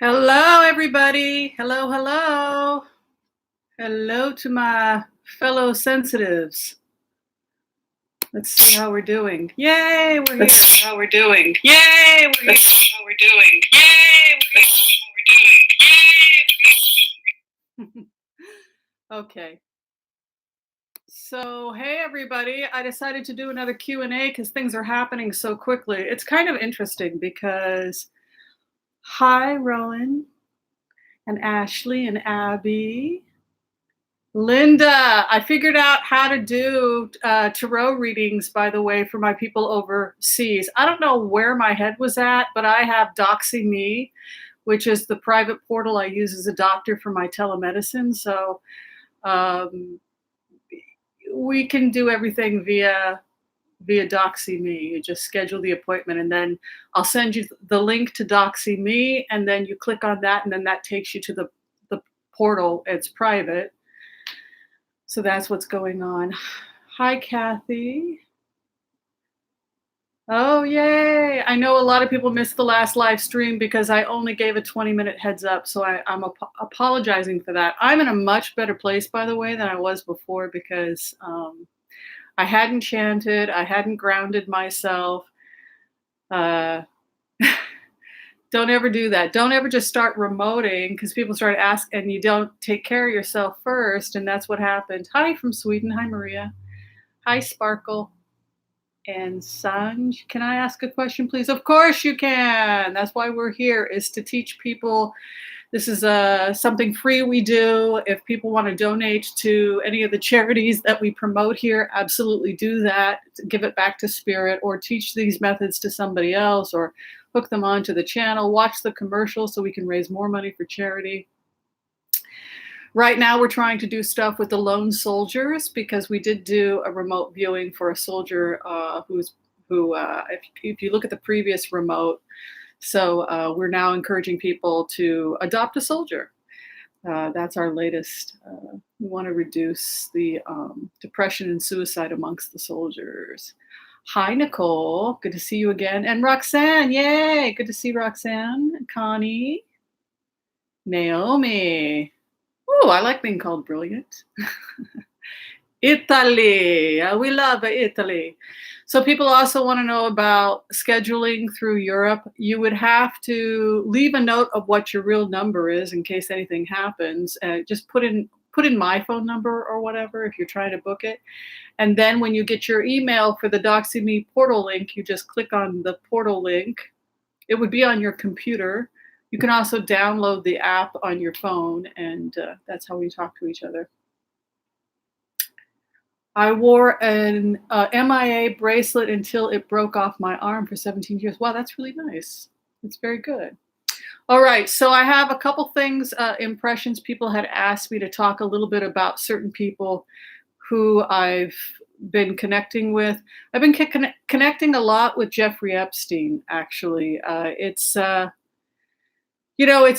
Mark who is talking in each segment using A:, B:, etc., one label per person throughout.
A: Hello, everybody. Hello, hello. Hello to my fellow sensitives. Let's see how we're doing. Yay, we're here.
B: Let's see how we're doing.
A: Yay, we're
B: Let's
A: here.
B: see how we're doing. Yay! Let's see how we're doing. Yay!
A: Okay. So, hey, everybody. I decided to do another Q&A because things are happening so quickly. It's kind of interesting because, hi, Rowan and Ashley and Abby. Linda, I figured out how to do tarot readings, by the way, for my people overseas. I don't know where my head was at, but I have Doxy Me, which is the private portal I use as a doctor for my telemedicine. So um, we can do everything via Doxy Me. You just schedule the appointment, and then I'll send you the link to Doxy Me, and then you click on that, and then that takes you to the portal. It's private. So that's what's going on. Hi, Kathy. Oh, yay. I know a lot of people missed the last live stream because I only gave a 20-minute heads up. So I'm apologizing for that. I'm in a much better place, by the way, than I was before because I hadn't chanted. I hadn't grounded myself. Don't ever do that. Don't ever just start remoting because people start asking and you don't take care of yourself first. And that's what happened. Hi from Sweden. Hi, Maria. Hi, Sparkle. And Sanj, can I ask a question, please? Of course you can. That's why we're here, is to teach people. This is something free we do. If people want to donate to any of the charities that we promote here, absolutely do that. Give it back to Spirit or teach these methods to somebody else or hook them onto the channel. Watch the commercial so we can raise more money for charity. Right now, we're trying to do stuff with the lone soldiers because we did do a remote viewing for a soldier if you look at the previous remote. So we're now encouraging people to adopt a soldier. That's our latest. We want to reduce the depression and suicide amongst the soldiers. Hi, Nicole. Good to see you again. And Roxanne, yay. Good to see Roxanne. Connie. Naomi. Oh, I like being called brilliant. Italy. We love Italy. So people also want to know about scheduling through Europe. You would have to leave a note of what your real number is in case anything happens. Just put in my phone number or whatever if you're trying to book it. And then when you get your email for the Doxy Me portal link, you just click on the portal link. It would be on your computer. You can also download the app on your phone, and that's how we talk to each other. I wore an MIA bracelet until it broke off my arm for 17 years. Wow, that's really nice. That's very good. All right, so I have a couple things, impressions. People had asked me to talk a little bit about certain people who I've been connecting with. I've been connecting a lot with Jeffrey Epstein, actually. It's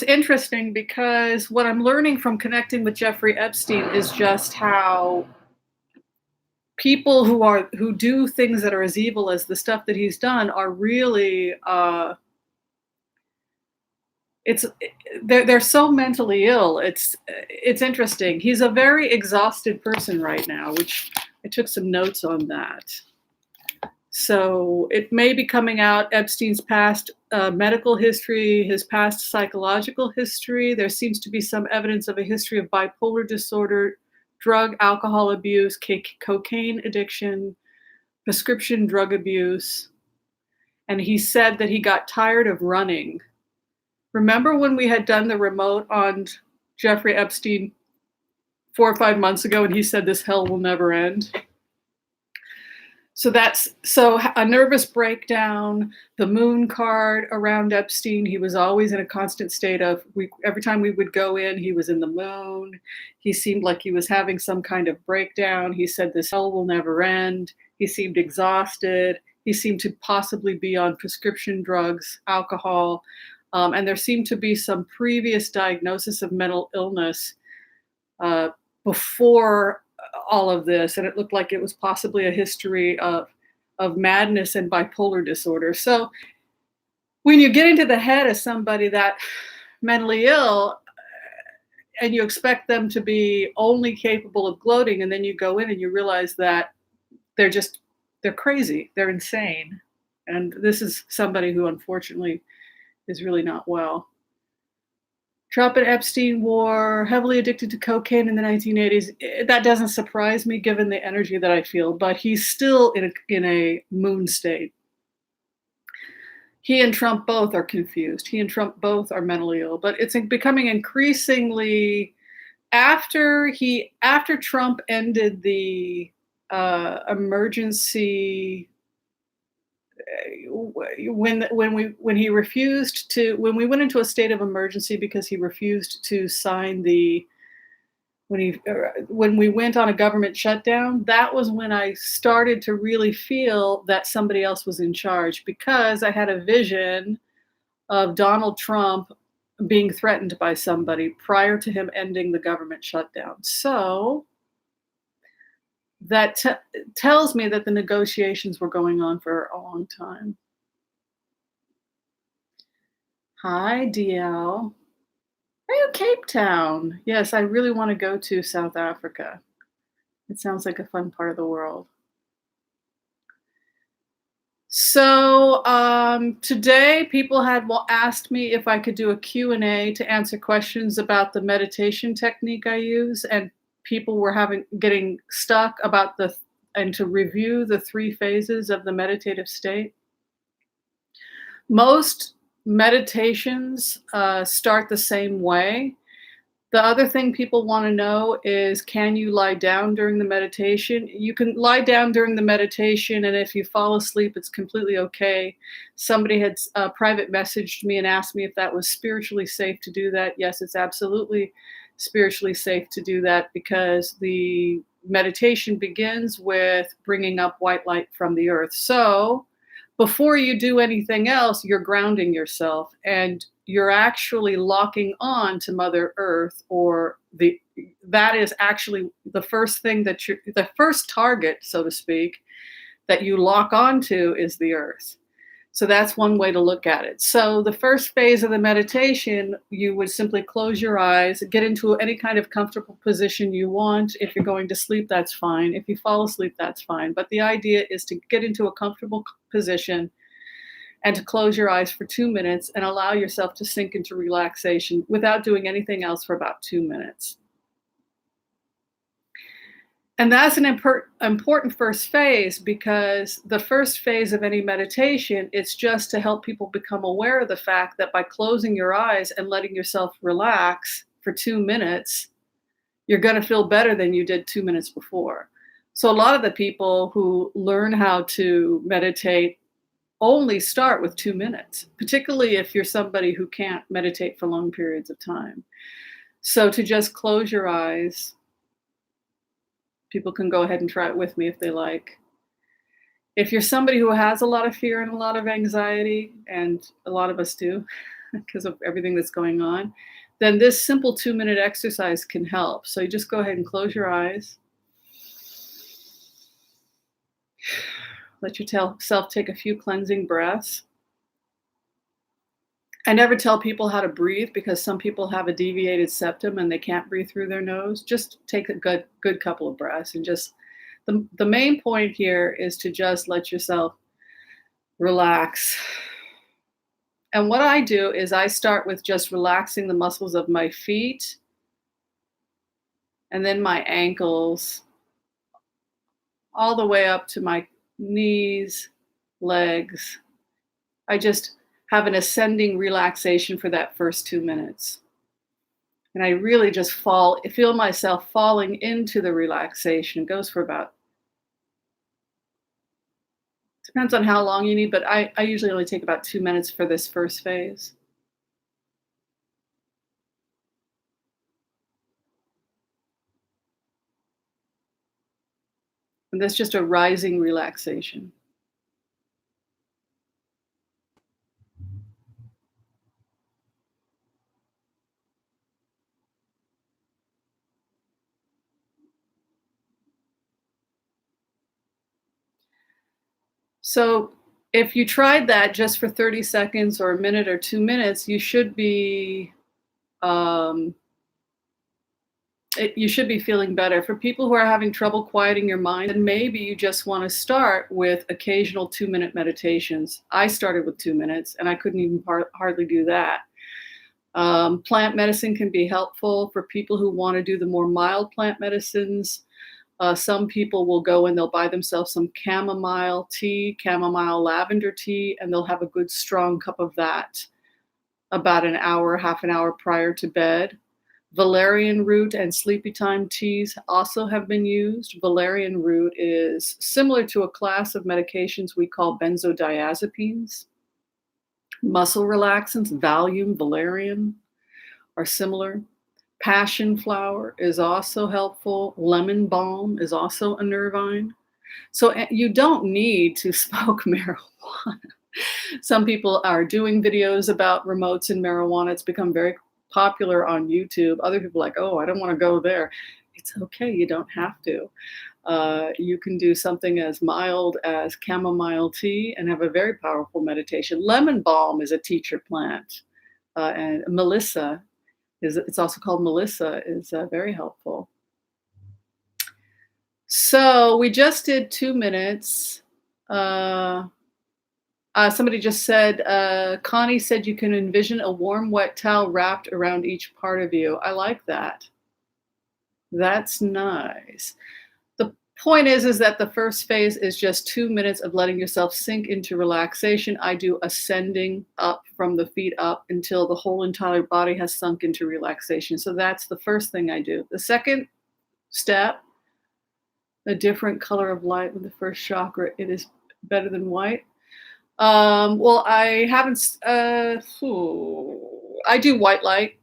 A: interesting because what I'm learning from connecting with Jeffrey Epstein is just how people who do things that are as evil as the stuff that he's done are really they're so mentally ill. It's interesting. He's a very exhausted person right now, which I took some notes on that. So it may be coming out, Epstein's past medical history, his past psychological history. There seems to be some evidence of a history of bipolar disorder, drug, alcohol abuse, cocaine addiction, prescription drug abuse. And he said that he got tired of running. Remember when we had done the remote on Jeffrey Epstein 4 or 5 months ago and he said this hell will never end? So a nervous breakdown, the moon card around Epstein. He was always in a constant state of, every time we would go in, he was in the moon. He seemed like he was having some kind of breakdown. He said this hell will never end. He seemed exhausted. He seemed to possibly be on prescription drugs, alcohol. And there seemed to be some previous diagnosis of mental illness before all of this, and it looked like it was possibly a history of madness and bipolar disorder. So when you get into the head of somebody that mentally ill and you expect them to be only capable of gloating, and then you go in and you realize that they're crazy, they're insane. And this is somebody who unfortunately is really not well. Trump and Epstein were heavily addicted to cocaine in the 1980s. That doesn't surprise me given the energy that I feel, but he's still in a moon state. He and Trump both are confused. He and Trump both are mentally ill, but it's becoming increasingly after Trump ended the emergency when he refused to when we went into a state of emergency because he refused to sign the when we went on a government shutdown. That was when I started to really feel that somebody else was in charge, because I had a vision of Donald Trump being threatened by somebody prior to him ending the government shutdown. So that tells me that the negotiations were going on for a long time. Hi, DL. Are you Cape Town? Yes, I really want to go to South Africa. It sounds like a fun part of the world. So today people had asked me if I could do a Q&A to answer questions about the meditation technique I use, and people were getting stuck about and to review the 3 phases of the meditative state. Most meditations start the same way. The other thing people want to know is, can you lie down during the meditation? You can lie down during the meditation, and if you fall asleep, it's completely okay. Somebody had private messaged me and asked me if that was spiritually safe to do that. Yes, it's absolutely spiritually safe to do that, because the meditation begins with bringing up white light from the earth. So before you do anything else, you're grounding yourself, and you're actually locking on to Mother Earth, that is actually the first thing the first target, so to speak, that you lock onto is the earth. So that's one way to look at it. So the first phase of the meditation, you would simply close your eyes, get into any kind of comfortable position you want. If you're going to sleep, that's fine. If you fall asleep, that's fine. But the idea is to get into a comfortable position and to close your eyes for 2 minutes and allow yourself to sink into relaxation without doing anything else for about 2 minutes. And that's an important first phase, because the first phase of any meditation, it's just to help people become aware of the fact that by closing your eyes and letting yourself relax for 2 minutes, you're going to feel better than you did 2 minutes before. So a lot of the people who learn how to meditate only start with 2 minutes, particularly if you're somebody who can't meditate for long periods of time. So to just close your eyes, people can go ahead and try it with me if they like. If you're somebody who has a lot of fear and a lot of anxiety, and a lot of us do because of everything that's going on, then this simple 2-minute exercise can help. So you just go ahead and close your eyes. Let yourself take a few cleansing breaths. I never tell people how to breathe, because some people have a deviated septum and they can't breathe through their nose. Just take a good couple of breaths, and just the main point here is to just let yourself relax. And what I do is I start with just relaxing the muscles of my feet, and then my ankles, all the way up to my knees, legs. I just have an ascending relaxation for that first 2 minutes. And I really just feel myself falling into the relaxation. It goes for depends on how long you need, but I usually only take about 2 minutes for this first phase. And that's just a rising relaxation. So if you tried that just for 30 seconds or a minute or 2 minutes, you should be You should be feeling better. For people who are having trouble quieting your mind, then maybe you just want to start with occasional 2-minute meditations. I started with 2 minutes, and I couldn't even hardly do that. Plant medicine can be helpful for people who want to do the more mild plant medicines. Some people will go and they'll buy themselves some chamomile tea, chamomile lavender tea, and they'll have a good strong cup of that about an hour, half an hour prior to bed. Valerian root and sleepy time teas also have been used. Valerian root is similar to a class of medications we call benzodiazepines. Muscle relaxants, Valium, Valerian, are similar. Passion flower is also helpful. Lemon balm is also a nervine. So you don't need to smoke marijuana. Some people are doing videos about remotes and marijuana. It's become very popular on YouTube. Other people are like, oh, I don't want to go there. It's okay. You don't have to. You can do something as mild as chamomile tea and have a very powerful meditation. Lemon balm is a teacher plant. And Melissa, it's also called Melissa, is very helpful. So we just did 2 minutes. Somebody just said, Connie said you can envision a warm, wet towel wrapped around each part of you. I like that. That's nice. The point is that the first phase is just 2 minutes of letting yourself sink into relaxation. I do ascending up from the feet up until the whole entire body has sunk into relaxation. So that's the first thing I do. The second step, a different color of light with the first chakra. It is better than white. Well, I haven't, I do white light.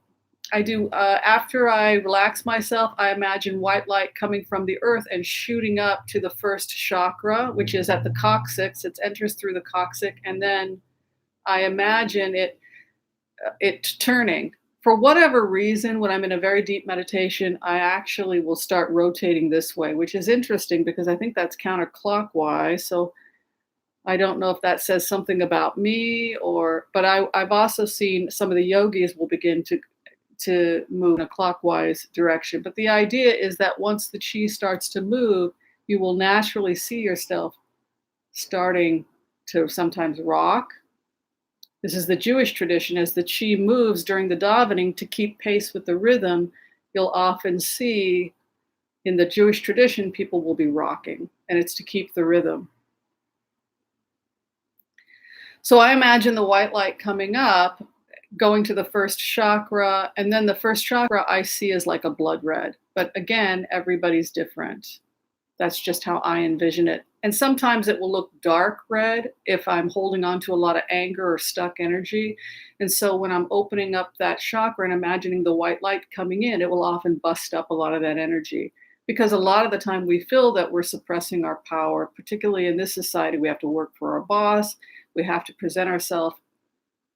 A: I do, after I relax myself, I imagine white light coming from the earth and shooting up to the first chakra, which is at the coccyx. It enters through the coccyx, and then I imagine it turning. For whatever reason, when I'm in a very deep meditation, I actually will start rotating this way, which is interesting because I think that's counterclockwise. So I don't know if that says something about me but I've also seen some of the yogis will begin to move in a clockwise direction. But the idea is that once the chi starts to move, you will naturally see yourself starting to sometimes rock. This is the Jewish tradition. As the chi moves during the davening to keep pace with the rhythm, you'll often see in the Jewish tradition, people will be rocking, and it's to keep the rhythm. So I imagine the white light coming up, going to the first chakra, and then the first chakra I see is like a blood red. But again, everybody's different. That's just how I envision it. And sometimes it will look dark red if I'm holding on to a lot of anger or stuck energy. And so when I'm opening up that chakra and imagining the white light coming in, it will often bust up a lot of that energy. Because a lot of the time we feel that we're suppressing our power, particularly in this society. We have to work for our boss. We have to present ourselves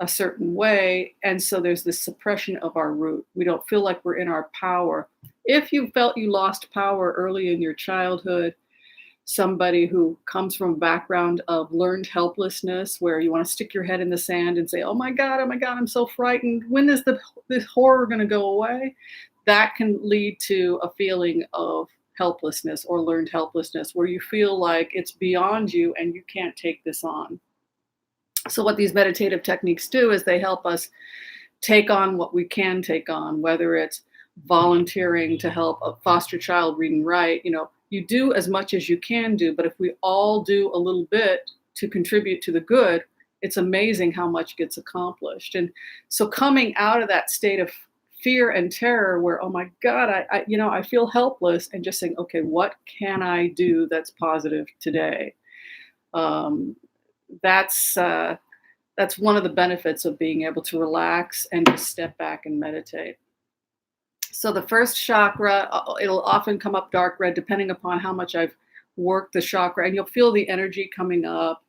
A: a certain way. And so there's this suppression of our root. We don't feel like we're in our power. If you felt you lost power early in your childhood, somebody who comes from a background of learned helplessness, where you want to stick your head in the sand and say, oh my God, I'm so frightened. When is this horror going to go away? That can lead to a feeling of helplessness or learned helplessness, where you feel like it's beyond you and you can't take this on. So what these meditative techniques do is they help us take on what we can take on, whether it's volunteering to help a foster child read and write. You do as much as you can do, but if we all do a little bit to contribute to the good, it's amazing how much gets accomplished. And so coming out of that state of fear and terror where, oh my God, I feel helpless, and just saying, okay, what can I do that's positive today? That's one of the benefits of being able to relax and just step back and meditate. So the first chakra, it'll often come up dark red depending upon how much I've worked the chakra, and you'll feel the energy coming up.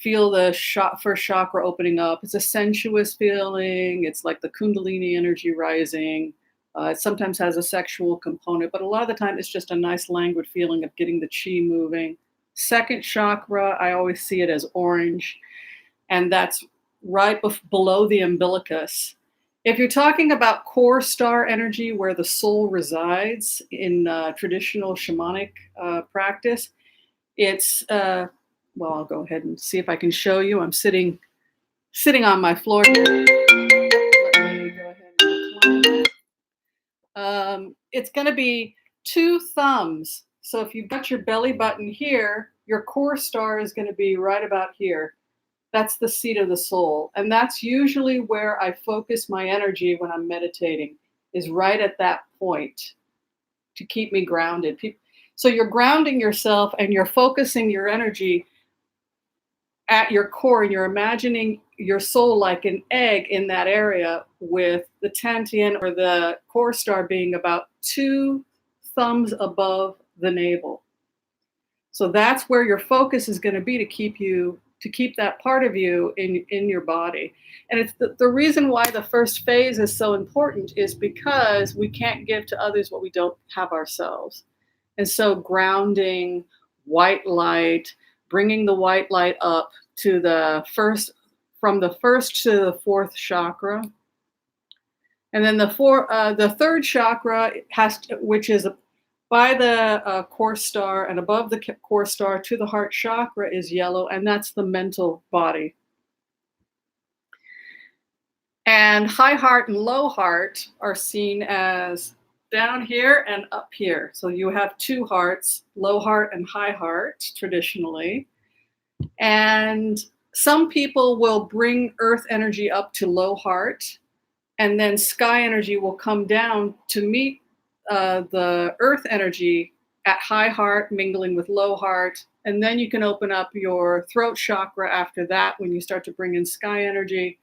A: Feel the first chakra opening up. It's a sensuous feeling. It's like the Kundalini energy rising. It sometimes has a sexual component, but a lot of the time it's just a nice languid feeling of getting the chi moving. Second chakra, I always see it as orange, and that's right below the umbilicus. If you're talking about core star energy, where the soul resides in traditional shamanic practice, it's well, I'll go ahead and see if I can show you. I'm sitting on my floor here. Let me go ahead and recline. It's going to be 2 thumbs. So if you've got your belly button here, your core star is going to be right about here. That's the seat of the soul. And that's usually where I focus my energy when I'm meditating, is right at that point to keep me grounded. So you're grounding yourself and you're focusing your energy at your core, and you're imagining your soul like an egg in that area, with the Tantian or the core star being about 2 thumbs above the navel. So that's where your focus is going to be to keep that part of you in your body. And it's the reason why the first phase is so important is because we can't give to others what we don't have ourselves. And so grounding, white light, bringing the white light up to from the first to the 4th chakra. And then the 3rd chakra which is by the core star and above the core star to the heart chakra, is yellow, and that's the mental body. And high heart and low heart are seen as down here and up here. So you have 2 hearts, low heart and high heart, traditionally. And some people will bring earth energy up to low heart, and then sky energy will come down to meet the earth energy at high heart, mingling with low heart. And then you can open up your throat chakra after that when you start to bring in sky energy.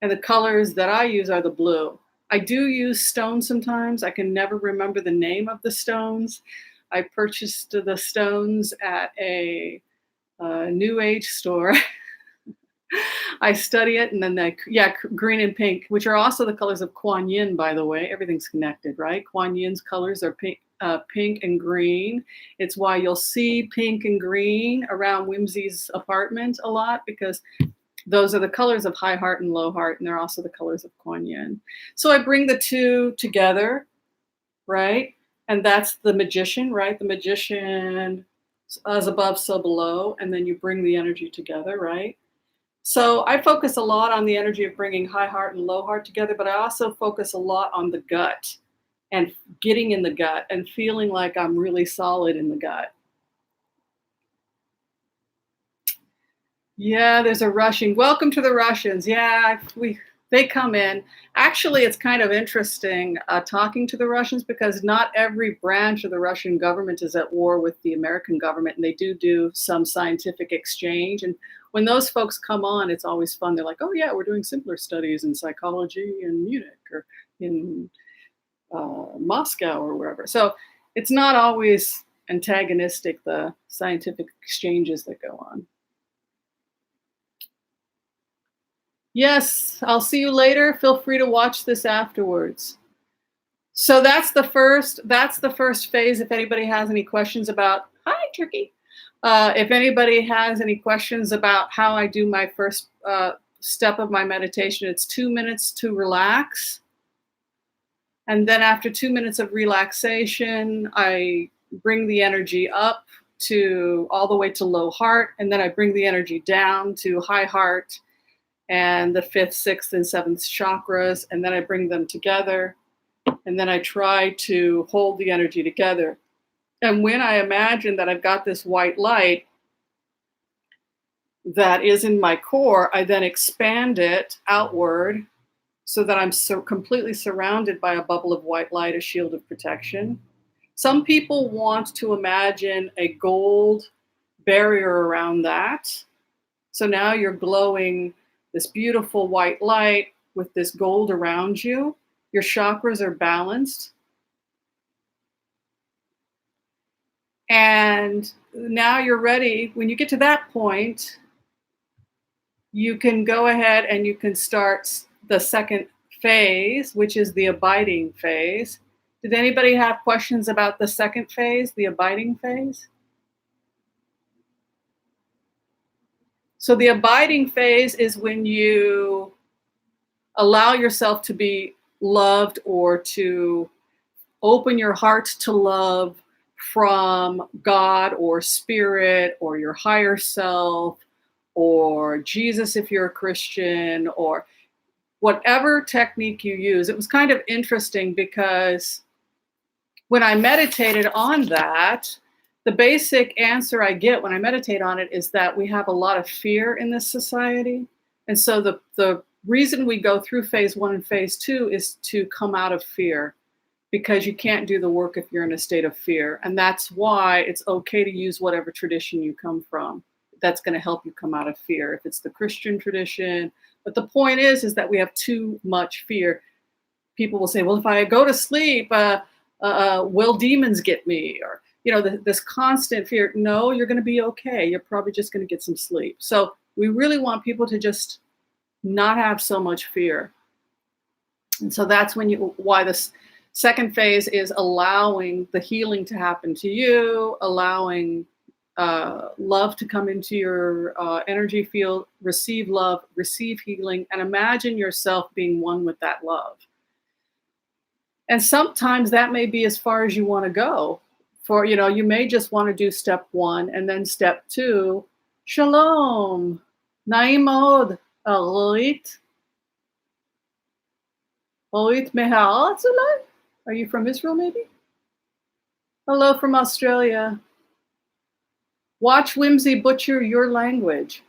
A: And the colors that I use are the blue. I do use stones sometimes. I can never remember the name of the stones. I purchased the stones at a New Age store. I study it, and then green and pink, which are also the colors of Kuan Yin, by the way. Everything's connected, right? Kuan Yin's colors are pink and green. It's why you'll see pink and green around Whimsy's apartment a lot, because those are the colors of high heart and low heart, and they're also the colors of Kuan Yin. So I bring the 2 together, right? And that's the magician, right? The magician, as above, so below, and then you bring the energy together, right? So I focus a lot on the energy of bringing high heart and low heart together, but I also focus a lot on the gut and getting in the gut and feeling like I'm really solid in the gut. Yeah, there's a Russian. Welcome to the Russians. Yeah, they come in. Actually, it's kind of interesting talking to the Russians, because not every branch of the Russian government is at war with the American government, and they do some scientific exchange. And when those folks come on, it's always fun. They're like, oh yeah, we're doing similar studies in psychology in Munich or in Moscow or wherever. So it's not always antagonistic, the scientific exchanges that go on. Yes, I'll see you later. Feel free to watch this afterwards. So that's the first phase. If anybody has any questions about, hi, Turkey. If anybody has any questions about how I do my first step of my meditation, it's 2 minutes to relax. And then after 2 minutes of relaxation, I bring the energy up to all the way to low heart. And then I bring the energy down to high heart and the 5th, 6th, and 7th chakras. And then I bring them together. And then I try to hold the energy together. And when I imagine that I've got this white light that is in my core, I then expand it outward so that I'm completely surrounded by a bubble of white light, a shield of protection. Some people want to imagine a gold barrier around that. So now you're glowing this beautiful white light with this gold around you. Your chakras are balanced. And now you're ready. When you get to that point, you can go ahead and you can start the second phase, which is the abiding phase. Did anybody have questions about the second phase, the abiding phase? So the abiding phase is when you allow yourself to be loved or to open your heart to love from God or spirit or your higher self or Jesus if you're a Christian or whatever technique you use. It was kind of interesting because when I meditated on that, the basic answer I get when I meditate on it is that we have a lot of fear in this society. And so the reason we go through phase 1 and phase 2 is to come out of fear, because you can't do the work if you're in a state of fear. And that's why it's okay to use whatever tradition you come from. That's going to help you come out of fear. If it's the Christian tradition. But the point is that we have too much fear. People will say, well, if I go to sleep, will demons get me? Or, this constant fear. No, you're going to be okay. You're probably just going to get some sleep. So we really want people to just not have so much fear. And so that's why this second phase is allowing the healing to happen to you, allowing love to come into your energy field, receive love, receive healing, and imagine yourself being one with that love. And sometimes that may be as far as you want to go. You may just want to do step 1 and then step 2. Shalom. Naimod. Aroit. Aroit meha'aretz ulai? Are you from Israel, maybe? Hello from Australia. Watch Whimsy butcher your language.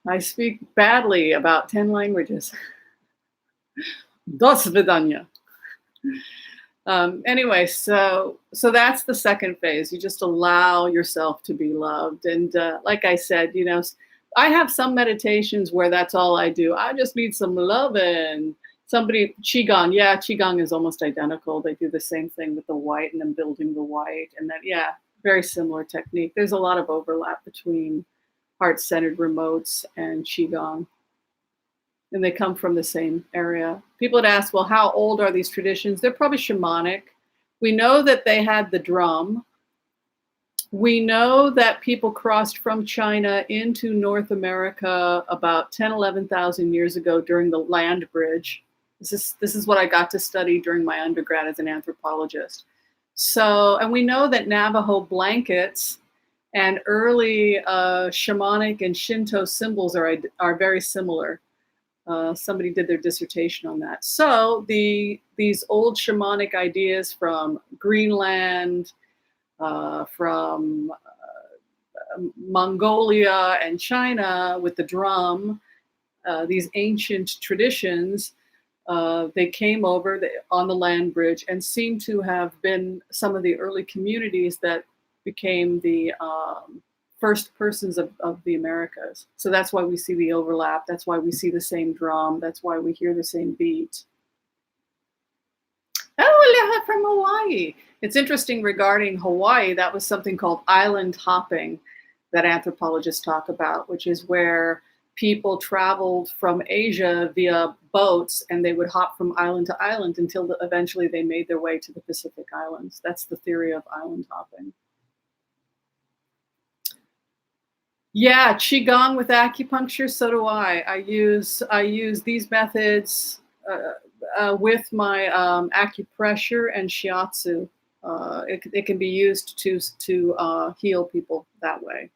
A: I speak badly about 10 languages. До свидания. Anyway, so that's the second phase. You just allow yourself to be loved. And like I said, I have some meditations where that's all I do. I just need some loving. Qigong. Yeah, Qigong is almost identical. They do the same thing with the white and then building the white. And that, yeah, very similar technique. There's a lot of overlap between heart-centered remotes and Qigong. And they come from the same area. People had asked, well, how old are these traditions? They're probably shamanic. We know that they had the drum. We know that people crossed from China into North America about 10, 11,000 years ago during the land bridge. This is what I got to study during my undergrad as an anthropologist. So, and we know that Navajo blankets and early shamanic and Shinto symbols are very similar. Somebody did their dissertation on that. So these old shamanic ideas from Greenland, from Mongolia and China with the drum, these ancient traditions, they came over on the land bridge and seem to have been some of the early communities that became the first persons of the Americas. So that's why we see the overlap. That's why we see the same drum. That's why we hear the same beat. Oh, from Hawaii. It's interesting regarding Hawaii, that was something called island hopping that anthropologists talk about, which is where people traveled from Asia via boats and they would hop from island to island until eventually they made their way to the Pacific Islands. That's the theory of island hopping. Yeah, Qigong with acupuncture, so do I. I use these methods with my acupressure and shiatsu. It can be used to heal people that way.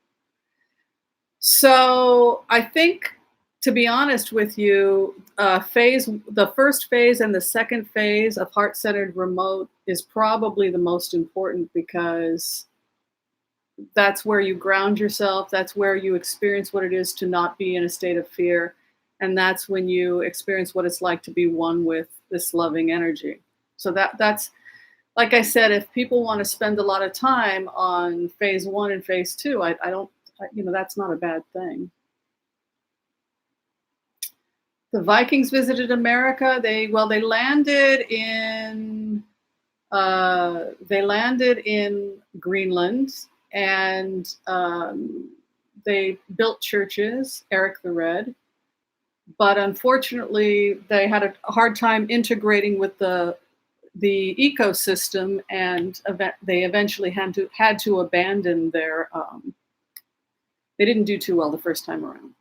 A: So I think, to be honest with you, the first phase and the second phase of heart-centered remote is probably the most important, because that's where you ground yourself. That's where you experience what it is to not be in a state of fear. And that's when you experience what it's like to be one with this loving energy. So that's, like I said, if people want to spend a lot of time on phase 1 and phase 2, I don't, that's not a bad thing. The Vikings visited America. They landed in Greenland. And they built churches, Eric the Red, but unfortunately they had a hard time integrating with the ecosystem, and they eventually had to abandon their. They didn't do too well the first time around.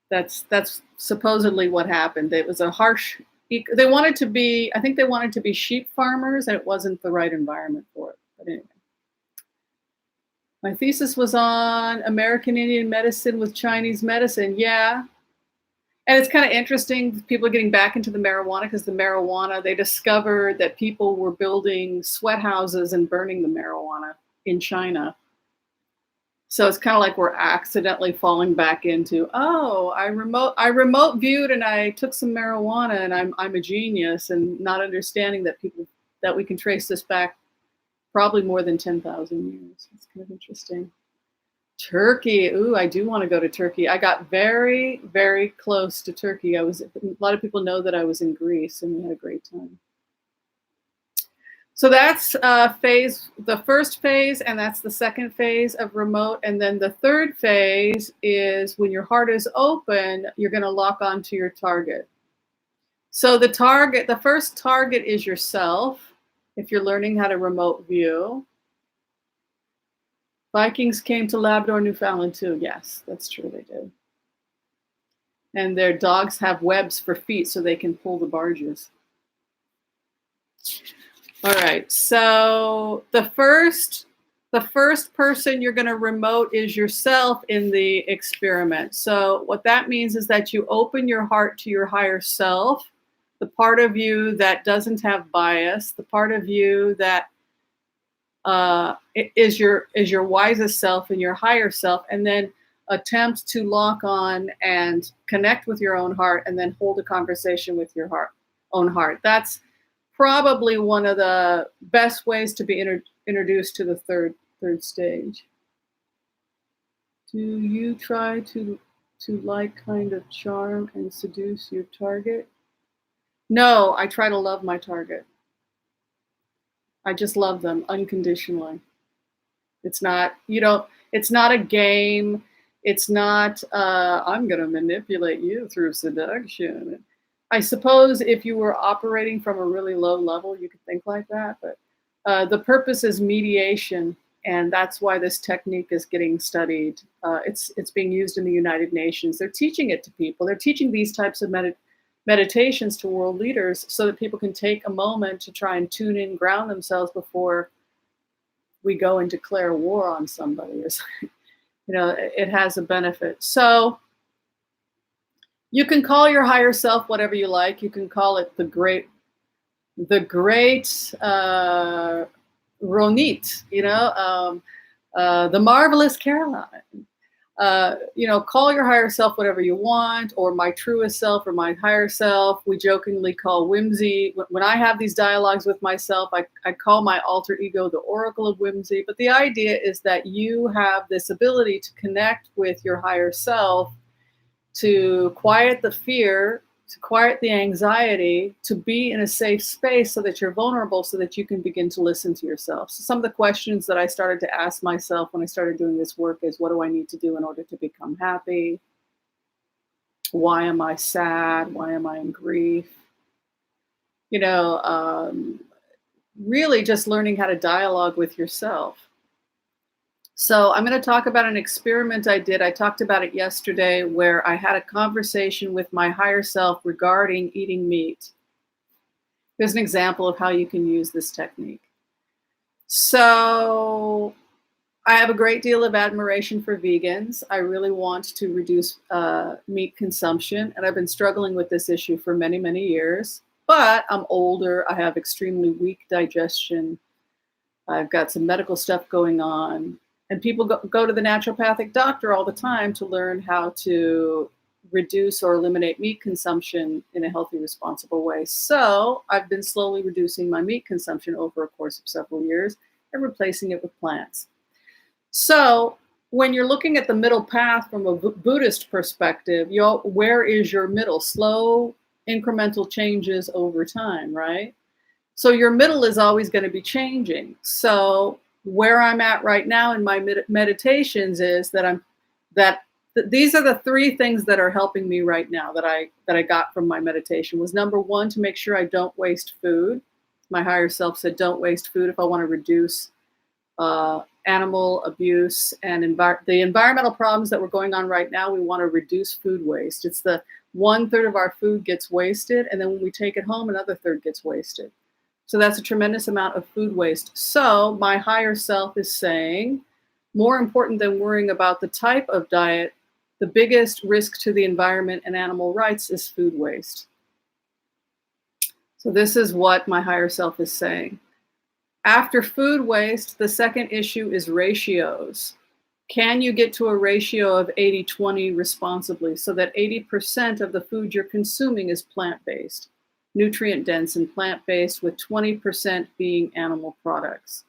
A: That's supposedly what happened. It was a harsh. They wanted to be. I think they wanted to be sheep farmers, and it wasn't the right environment for it. But anyway, my thesis was on American Indian medicine with Chinese medicine. Yeah. And it's kind of interesting. People are getting back into the marijuana because the marijuana, they discovered that people were building sweat houses and burning the marijuana in China. So it's kind of like we're accidentally falling back into, oh, I remote viewed and I took some marijuana and I'm a genius, and not understanding that we can trace this back probably more than 10,000 years. It's kind of interesting. Turkey. Ooh, I do want to go to Turkey. I got very, very close to Turkey. A lot of people know that I was in Greece and we had a great time. So that's the first phase, and that's the second phase of remote. And then the third phase is when your heart is open, you're going to lock onto your target. So the first target is yourself, if you're learning how to remote view. Vikings came to Labrador, Newfoundland too. Yes, that's true, they did. And their dogs have webs for feet so they can pull the barges. All right, so the first person you're going to remote is yourself in the experiment. So what that means is that you open your heart to your higher self, the part of you that doesn't have bias, the part of you that is your wisest self and your higher self, and then attempt to lock on and connect with your own heart, and then hold a conversation with your own heart. That's probably one of the best ways to be introduced to the third stage. Do you try to like kind of charm and seduce your target? No, I try to love my target. I just love them unconditionally. It's not a game. It's not, I'm going to manipulate you through seduction. I suppose if you were operating from a really low level, you could think like that, but the purpose is mediation, and that's why this technique is getting studied. It's being used in the United Nations. They're teaching it to people. They're teaching these types of meditations to world leaders so that people can take a moment to try and tune in, ground themselves before we go and declare war on somebody or something. It has a benefit. So you can call your higher self whatever you like. You can call it the great Ronit, the marvelous Caroline. Call your higher self whatever you want, or my truest self, or my higher self. We jokingly call Whimsy. When I have these dialogues with myself, I call my alter ego the Oracle of Whimsy. But the idea is that you have this ability to connect with your higher self, to quiet the fear, to quiet the anxiety, to be in a safe space so that you're vulnerable, so that you can begin to listen to yourself. So some of the questions that I started to ask myself when I started doing this work is, what do I need to do in order to become happy? Why am I sad? Why am I in grief? Really just learning how to dialogue with yourself. So I'm going to talk about an experiment I did. I talked about it yesterday, where I had a conversation with my higher self regarding eating meat. Here's an example of how you can use this technique. So I have a great deal of admiration for vegans. I really want to reduce meat consumption, and I've been struggling with this issue for many, many years. But I'm older. I have extremely weak digestion. I've got some medical stuff going on. And people go to the naturopathic doctor all the time to learn how to reduce or eliminate meat consumption in a healthy, responsible way. So I've been slowly reducing my meat consumption over a course of several years and replacing it with plants. So when you're looking at the middle path from a Buddhist perspective, where is your middle? Slow, incremental changes over time, right? So your middle is always going to be changing. So where I'm at right now in my meditations is that these are the three things that are helping me right now that I got from my meditation. Was number one, to make sure I don't waste food. My higher self said, don't waste food if I want to reduce animal abuse, and the environmental problems that were going on right now. We want to reduce food waste. It's the 1/3 of our food gets wasted, and then when we take it home, another third gets wasted. So that's a tremendous amount of food waste. So my higher self is saying, more important than worrying about the type of diet, the biggest risk to the environment and animal rights is food waste. So this is what my higher self is saying. After food waste, the second issue is ratios. Can you get to a ratio of 80-20 responsibly so that 80% of the food you're consuming is plant-based, nutrient dense and plant-based, with 20% being animal products?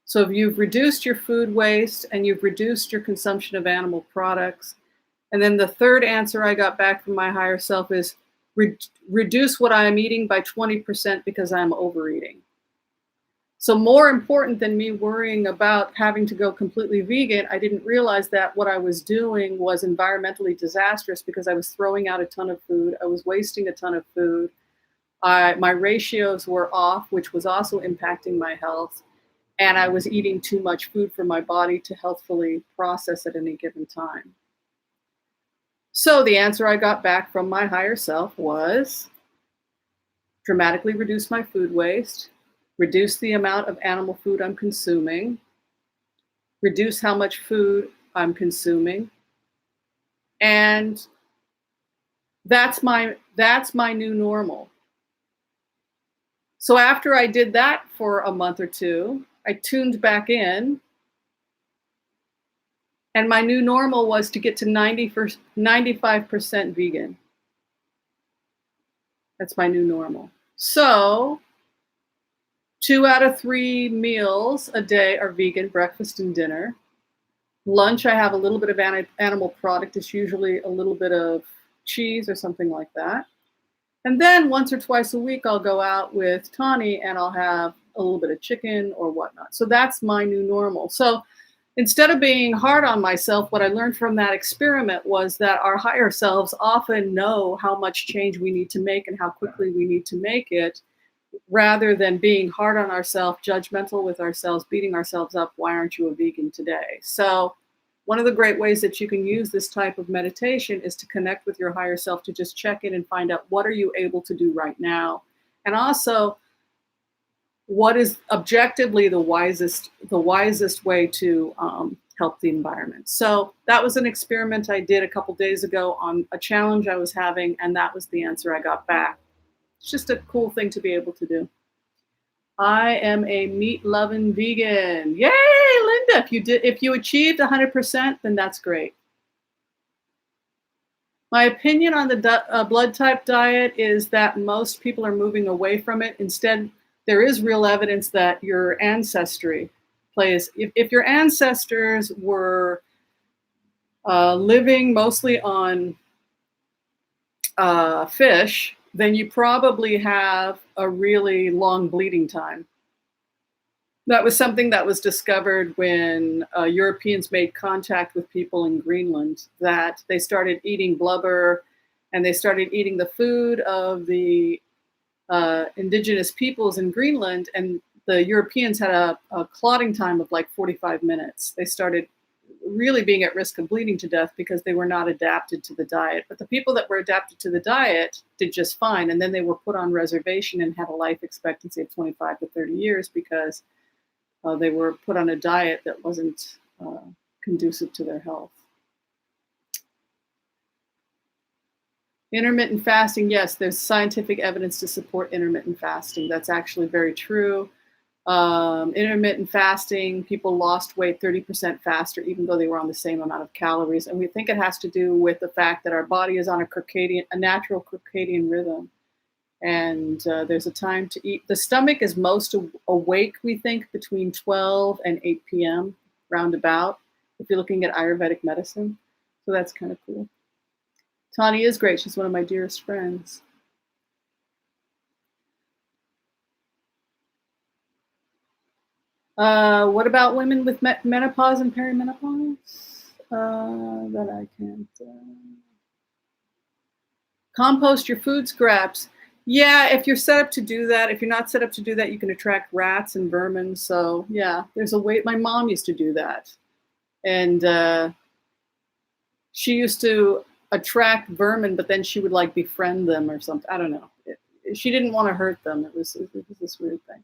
A: So if you've reduced your food waste and you've reduced your consumption of animal products, and then the third answer I got back from my higher self is reduce what I'm eating by 20% because I'm overeating. So more important than me worrying about having to go completely vegan, I didn't realize that what I was doing was environmentally disastrous because I was throwing out a ton of food. I was wasting a ton of food. My ratios were off, which was also impacting my health. And I was eating too much food for my body to healthfully process at any given time. So the answer I got back from my higher self was dramatically reduce my food waste, reduce the amount of animal food I'm consuming, reduce how much food I'm consuming, and that's my new normal. So after I did that for a month or two, I tuned back in, and my new normal was to get to 95% vegan. That's my new normal. So 2 out of 3 meals a day are vegan, breakfast and dinner. Lunch, I have a little bit of animal product. It's usually a little bit of cheese or something like that. And then once or twice a week, I'll go out with Tawny and I'll have a little bit of chicken or whatnot. So that's my new normal. So instead of being hard on myself, what I learned from that experiment was that our higher selves often know how much change we need to make and how quickly we need to make it, rather than being hard on ourselves, judgmental with ourselves, beating ourselves up. Why aren't you a vegan today? So one of the great ways that you can use this type of meditation is to connect with your higher self, to just check in and find out what are you able to do right now. And also, what is objectively the wisest way to help the environment. So that was an experiment I did a couple days ago on a challenge I was having, and that was the answer I got back. It's just a cool thing to be able to do. I am a meat-loving vegan. Yay, Linda! If you achieved 100%, then that's great. My opinion on the blood type diet is that most people are moving away from it. Instead, there is real evidence that your ancestry plays. If your ancestors were living mostly on fish, then you probably have a really long bleeding time. That was something that was discovered when Europeans made contact with people in Greenland, that they started eating blubber and they started eating the food of the indigenous peoples in Greenland, and the Europeans had a clotting time of like 45 minutes. They started really being at risk of bleeding to death because they were not adapted to the diet. But the people that were adapted to the diet did just fine. And then they were put on reservation and had a life expectancy of 25 to 30 years because they were put on a diet that wasn't conducive to their health. Intermittent fasting, yes, there's scientific evidence to support intermittent fasting. That's actually very true. Intermittent fasting, people lost weight 30% faster, even though they were on the same amount of calories. And we think it has to do with the fact that our body is on a natural circadian rhythm. And there's a time to eat. The stomach is most awake, we think, between 12 and 8 p.m., roundabout, if you're looking at Ayurvedic medicine. So that's kind of cool. Tani is great. She's one of my dearest friends. What about women with menopause and perimenopause? That I can't. Compost your food scraps. Yeah, if you're set up to do that, if you're not set up to do that, you can attract rats and vermin. So yeah, there's a way. My mom used to do that, and she used to attract vermin, but then she would like befriend them or something. I don't know. She didn't want to hurt them. It was this weird thing.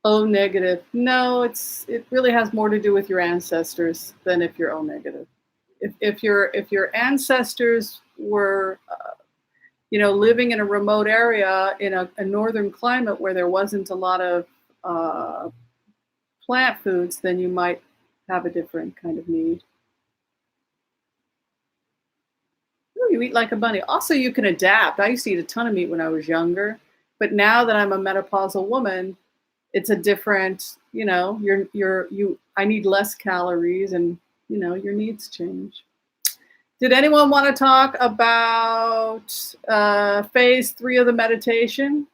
A: O negative. No, it really has more to do with your ancestors than if you're O negative. If your ancestors were living in a remote area in a northern climate where there wasn't a lot of uh, plant foods, then you might have a different kind of need. Ooh, you eat like a bunny. Also, you can adapt. I used to eat a ton of meat when I was younger, but now that I'm a menopausal woman, it's a different. I need less calories, and your needs change. Did anyone want to talk about phase 3 of the meditation?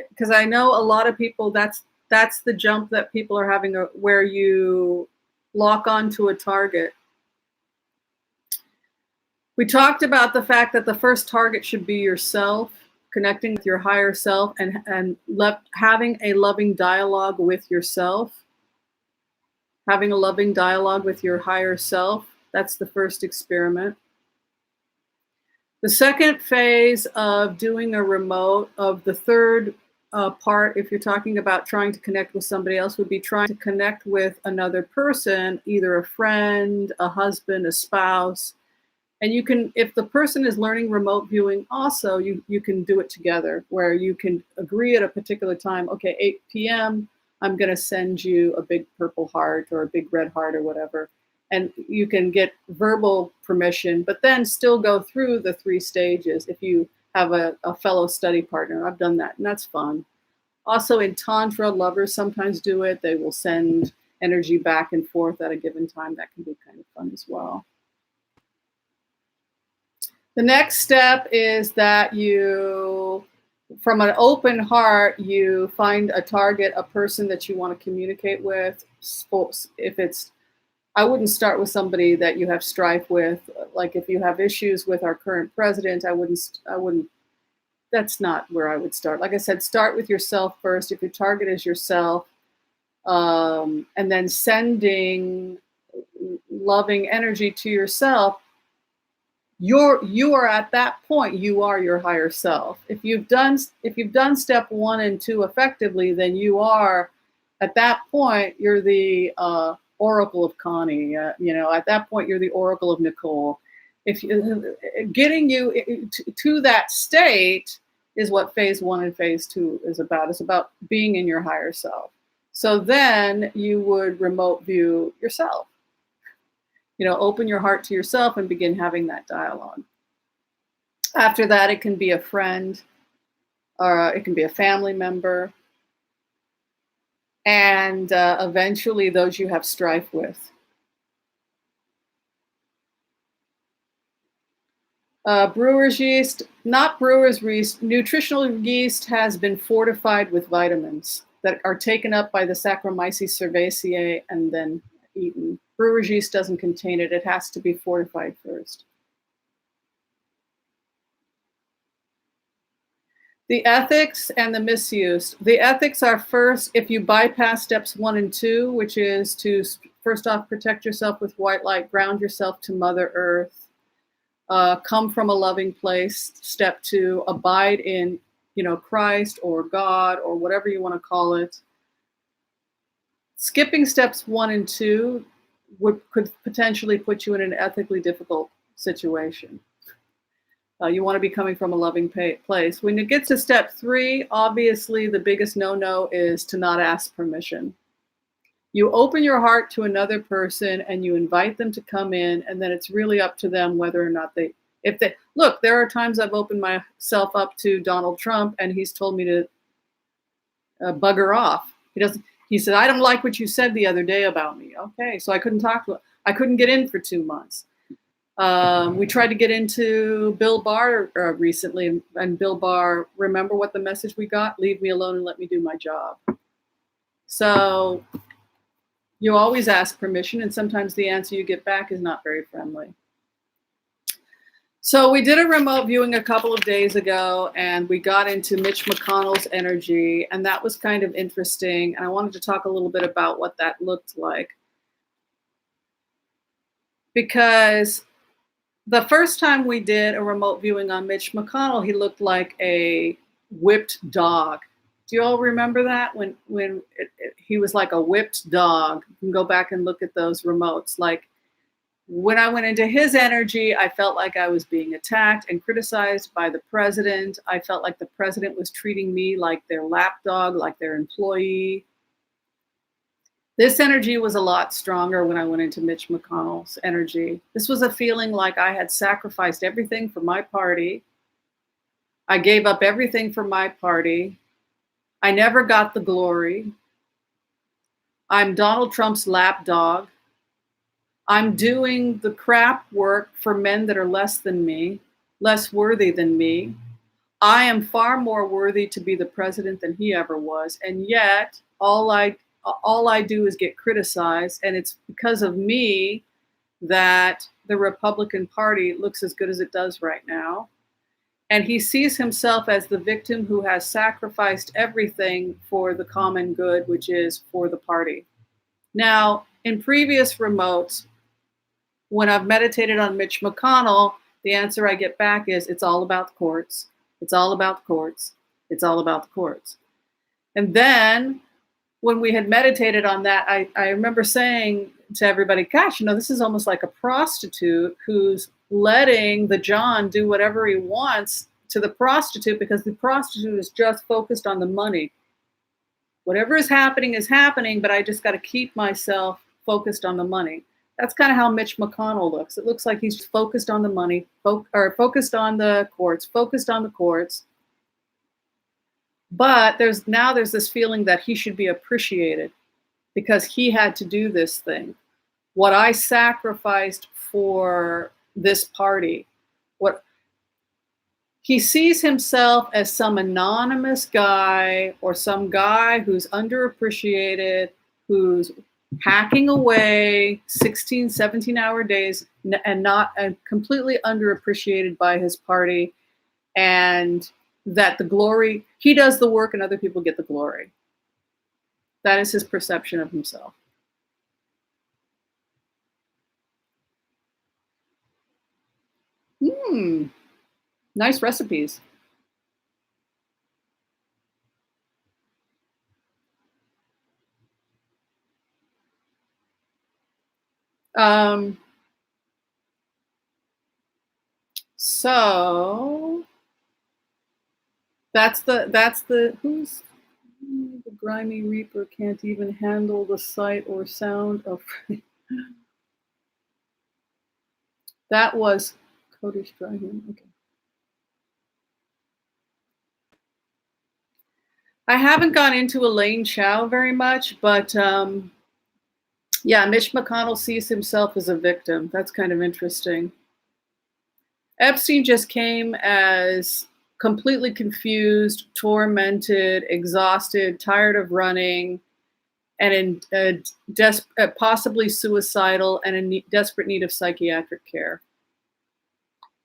A: Because I know a lot of people, that's the jump that people are having, where you lock onto a target. We talked about the fact that the first target should be yourself, connecting with your higher self, and having a loving dialogue with yourself, having a loving dialogue with your higher self. That's the first experiment. The second phase of doing a remote, of the third part, if you're talking about trying to connect with somebody else, would be trying to connect with another person, either a friend, a husband, a spouse. And you can, if the person is learning remote viewing also, you can do it together, where you can agree at a particular time, okay, 8 p.m., I'm going to send you a big purple heart or a big red heart or whatever. And you can get verbal permission, but then still go through the 3 stages if you have a fellow study partner. I've done that, and that's fun. Also in Tantra, lovers sometimes do it. They will send energy back and forth at a given time. That can be kind of fun as well. The next step is that you, from an open heart, you find a target, a person that you want to communicate with. If it's, I wouldn't start with somebody that you have strife with. Like if you have issues with our current president, I wouldn't, that's not where I would start. Like I said, start with yourself first. If your target is yourself, and then sending loving energy to yourself, you are at that point, you are your higher self. If you've done step 1 and 2 effectively, then you are, at that point, you're the Oracle of Connie. At that point, you're the Oracle of Nicole. Getting you to that state is what phase 1 and phase 2 is about. It's about being in your higher self. So then you would remote view yourself. Open your heart to yourself and begin having that dialogue. After that, it can be a friend, or it can be a family member, and eventually those you have strife with. Brewer's yeast, not brewer's yeast, nutritional yeast has been fortified with vitamins that are taken up by the Saccharomyces cerevisiae and then eaten. Brewer's yeast doesn't contain it. It has to be fortified first. The ethics and the misuse. The ethics are first, if you bypass steps 1 and 2, which is to first off protect yourself with white light, ground yourself to Mother Earth, come from a loving place. Step 2, abide in, Christ or God or whatever you want to call it. Skipping steps 1 and 2 could potentially put you in an ethically difficult situation. You want to be coming from a loving place. When it gets to step 3, obviously the biggest no-no is to not ask permission. You open your heart to another person and you invite them to come in, and then it's really up to them whether or not look, there are times I've opened myself up to Donald Trump and he's told me to bugger off. He said, I don't like what you said the other day about me. Okay, so I couldn't talk to him. I couldn't get in for 2 months. We tried to get into Bill Barr recently, and Bill Barr, remember what the message we got? Leave me alone and let me do my job. So you always ask permission, and sometimes the answer you get back is not very friendly. So we did a remote viewing a couple of days ago, and we got into Mitch McConnell's energy, and that was kind of interesting. And I wanted to talk a little bit about what that looked like. Because the first time we did a remote viewing on Mitch McConnell, he looked like a whipped dog. Do you all remember that? When he was like a whipped dog. You can go back and look at those remotes. Like, when I went into his energy, I felt like I was being attacked and criticized by the president. I felt like the president was treating me like their lapdog, like their employee. This energy was a lot stronger when I went into Mitch McConnell's energy. This was a feeling like I had sacrificed everything for my party. I gave up everything for my party. I never got the glory. I'm Donald Trump's lapdog. I'm doing the crap work for men that are less than me, less worthy than me. I am far more worthy to be the president than he ever was. And yet, all I do is get criticized. And it's because of me that the Republican Party looks as good as it does right now. And he sees himself as the victim who has sacrificed everything for the common good, which is for the party. Now, in previous remotes, when I've meditated on Mitch McConnell, the answer I get back is, it's all about the courts. It's all about the courts. It's all about the courts. And then when we had meditated on that, I remember saying to everybody, gosh, this is almost like a prostitute who's letting the John do whatever he wants to the prostitute, because the prostitute is just focused on the money. Whatever is happening, but I just got to keep myself focused on the money. That's kind of how Mitch McConnell looks. It looks like he's focused on the money, focused on the courts. But there's this feeling that he should be appreciated because he had to do this thing. What I sacrificed for this party, he sees himself as some anonymous guy or some guy who's underappreciated, who's hacking away 16, 17-hour days and completely underappreciated by his party, and that the glory, he does the work and other people get the glory. That is his perception of himself. Nice recipes. So that's the who's the grimy reaper can't even handle the sight or sound of. That was Cody Strahan. Okay. I haven't gone into Elaine Chao very much, but yeah, Mitch McConnell sees himself as a victim. That's kind of interesting. Epstein just came as completely confused, tormented, exhausted, tired of running, and possibly suicidal and in desperate need of psychiatric care.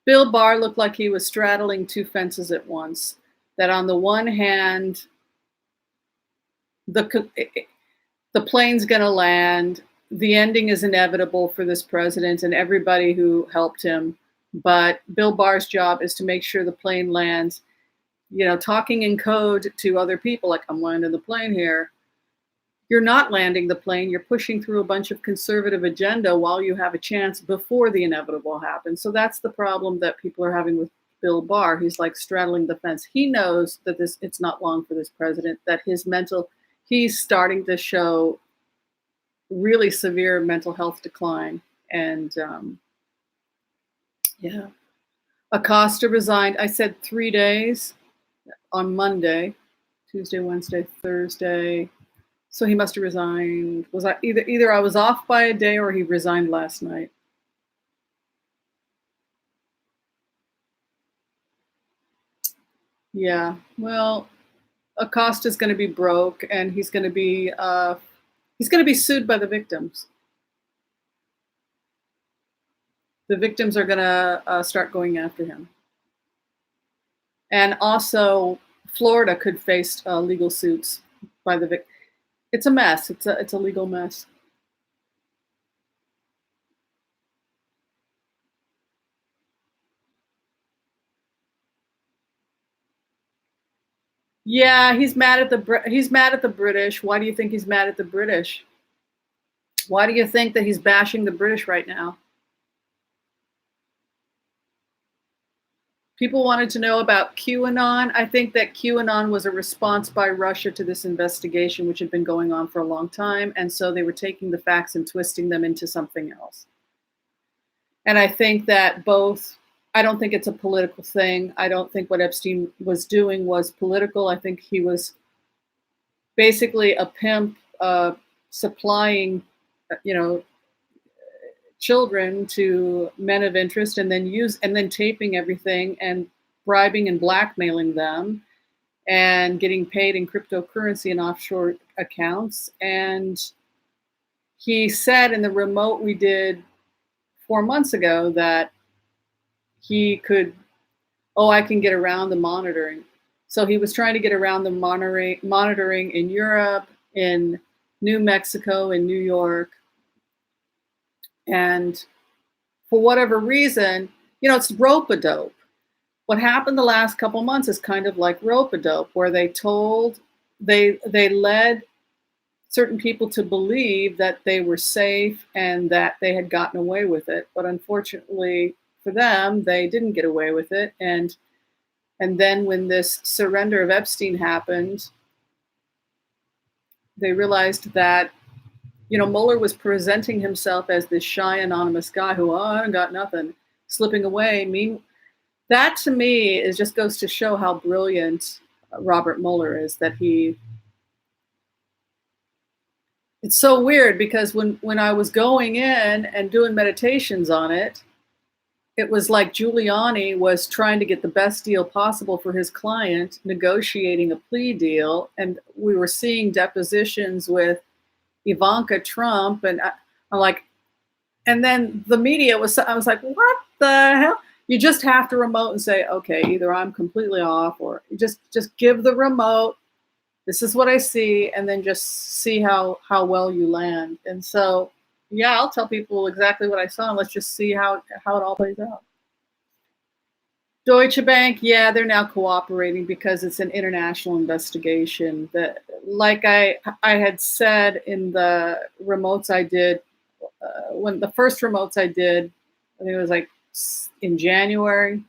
A: Bill Barr looked like he was straddling two fences at once. That on the one hand, the plane's going to land. The ending is inevitable for this president and everybody who helped him. But Bill Barr's job is to make sure the plane lands, talking in code to other people, like, I'm landing the plane here. You're not landing the plane. You're pushing through a bunch of conservative agenda while you have a chance before the inevitable happens. So that's the problem that people are having with Bill Barr. He's like straddling the fence. He knows that it's not long for this president, that he's starting to show really severe mental health decline. And yeah. Acosta resigned. I said 3 days on Monday, Tuesday, Wednesday, Thursday. So he must have resigned. Was I either I was off by a day or he resigned last night. Yeah. Well, Acosta's going to be broke, and he's going to be sued by the victims. The victims are going to start going after him. And also, Florida could face legal suits by the victim. It's a mess. It's a legal mess. Yeah, he's mad at the British. Why do you think he's mad at the British? Why do you think that he's bashing the British right now? People wanted to know about QAnon. I think that QAnon was a response by Russia to this investigation, which had been going on for a long time. And so they were taking the facts and twisting them into something else. And I think that I don't think it's a political thing. I don't think what Epstein was doing was political. I think he was basically a pimp supplying, children to men of interest, and then taping everything and bribing and blackmailing them and getting paid in cryptocurrency and offshore accounts. And he said in the remote we did 4 months ago that he could, I can get around the monitoring. So he was trying to get around the monitoring in Europe, in New Mexico, in New York. And for whatever reason, it's rope-a-dope. What happened the last couple months is kind of like rope-a-dope, where they led certain people to believe that they were safe and that they had gotten away with it. But unfortunately for them, they didn't get away with it. And then when this surrender of Epstein happened, they realized that Mueller was presenting himself as this shy, anonymous guy who, I got nothing, slipping away. That to me just goes to show how brilliant Robert Mueller is, that it's so weird because when I was going in and doing meditations on it, it was like Giuliani was trying to get the best deal possible for his client, negotiating a plea deal. And we were seeing depositions with Ivanka Trump, and I'm like, and then the media I was like, what the hell? You just have to remote and say, okay, either I'm completely off, or just give the remote. This is what I see, and then just see how well you land. And so, yeah, I'll tell people exactly what I saw, and let's just see how it all plays out. Deutsche Bank, yeah, they're now cooperating because it's an international investigation. That, like I had said in the remotes I did, when the first remotes I did, I think it was like in January.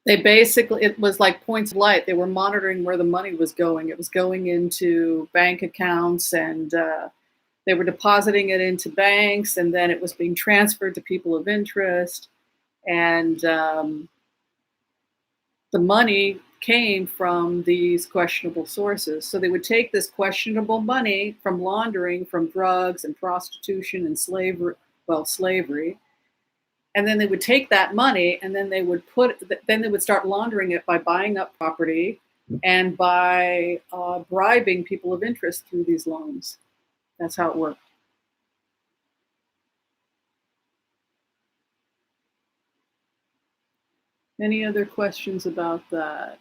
A: It was like points of light. They were monitoring where the money was going. It was going into bank accounts, and they were depositing it into banks, and then it was being transferred to people of interest. And the money came from these questionable sources. So they would take this questionable money from laundering, from drugs and prostitution and slavery, and then they would take that money and then they would start laundering it by buying up property and by bribing people of interest through these loans. That's how it worked. Any other questions about that?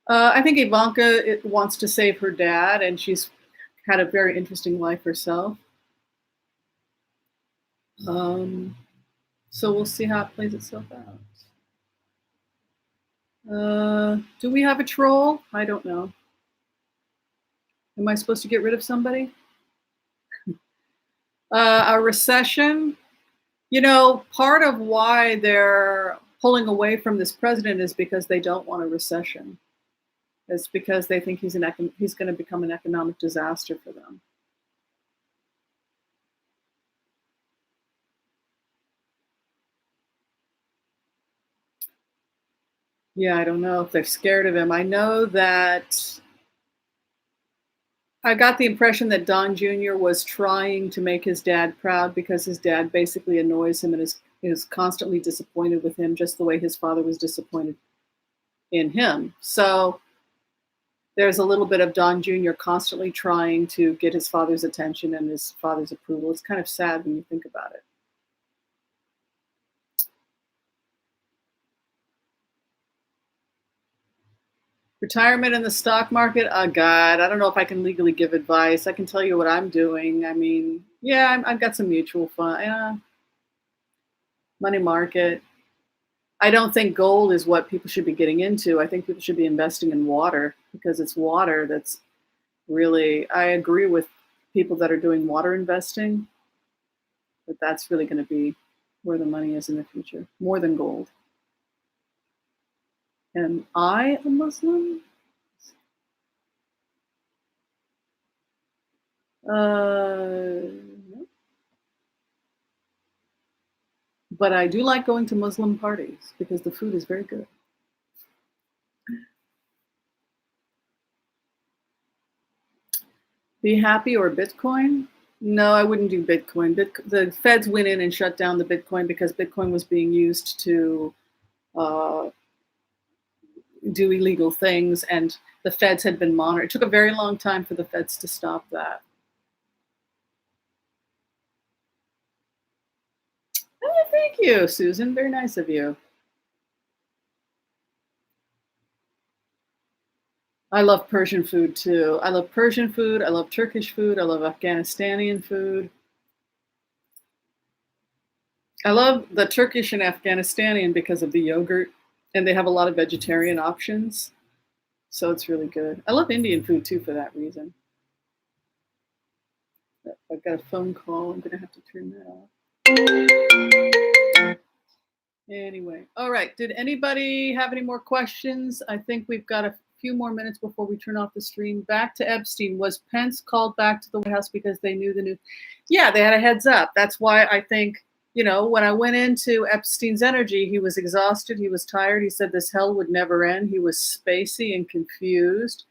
A: I think Ivanka wants to save her dad, and she's had a very interesting life herself. So we'll see how it plays itself out. Do we have a troll? I don't know. Am I supposed to get rid of somebody? A recession? Part of why they're pulling away from this president is because they don't want a recession. It's because they think he's going to become an economic disaster for them. Yeah, I don't know if they're scared of him. I know that I got the impression that Don Jr. was trying to make his dad proud because his dad basically annoys him and is constantly disappointed with him, just the way his father was disappointed. in him. So there's a little bit of Don Jr. constantly trying to get his father's attention and his father's approval. It's kind of sad when you think about it. Retirement in the stock market? Oh, God, I don't know if I can legally give advice. I can tell you what I'm doing. I mean, yeah, I've got some mutual fund, money market. I don't think gold is what people should be getting into. I think people should be investing in water because it's water that's really, I agree with people that are doing water investing, but that's really going to be where the money is in the future, more than gold. Am I a Muslim? No. But I do like going to Muslim parties because the food is very good. Be happy or Bitcoin? No, I wouldn't do Bitcoin. The feds went in and shut down the Bitcoin because Bitcoin was being used to uh, do illegal things, and the feds had been monitored. It took a very long time for the feds to stop that. Oh, thank you, Susan. Very nice of you. I love Persian food too. I love Persian food. I love Turkish food. I love Afghanistani food. I love the Turkish and Afghanistani because of the yogurt, and they have a lot of vegetarian options. So it's really good. I love Indian food too for that reason. I've got a phone call. I'm going to have to turn that off. Anyway, all right. Did anybody have any more questions? I think we've got a few more minutes before we turn off the stream. Back to Epstein. Was Pence called back to the White House because they knew the news? Yeah, they had a heads up. That's why I think, when I went into Epstein's energy, he was exhausted. He was tired. He said this hell would never end. He was spacey and confused.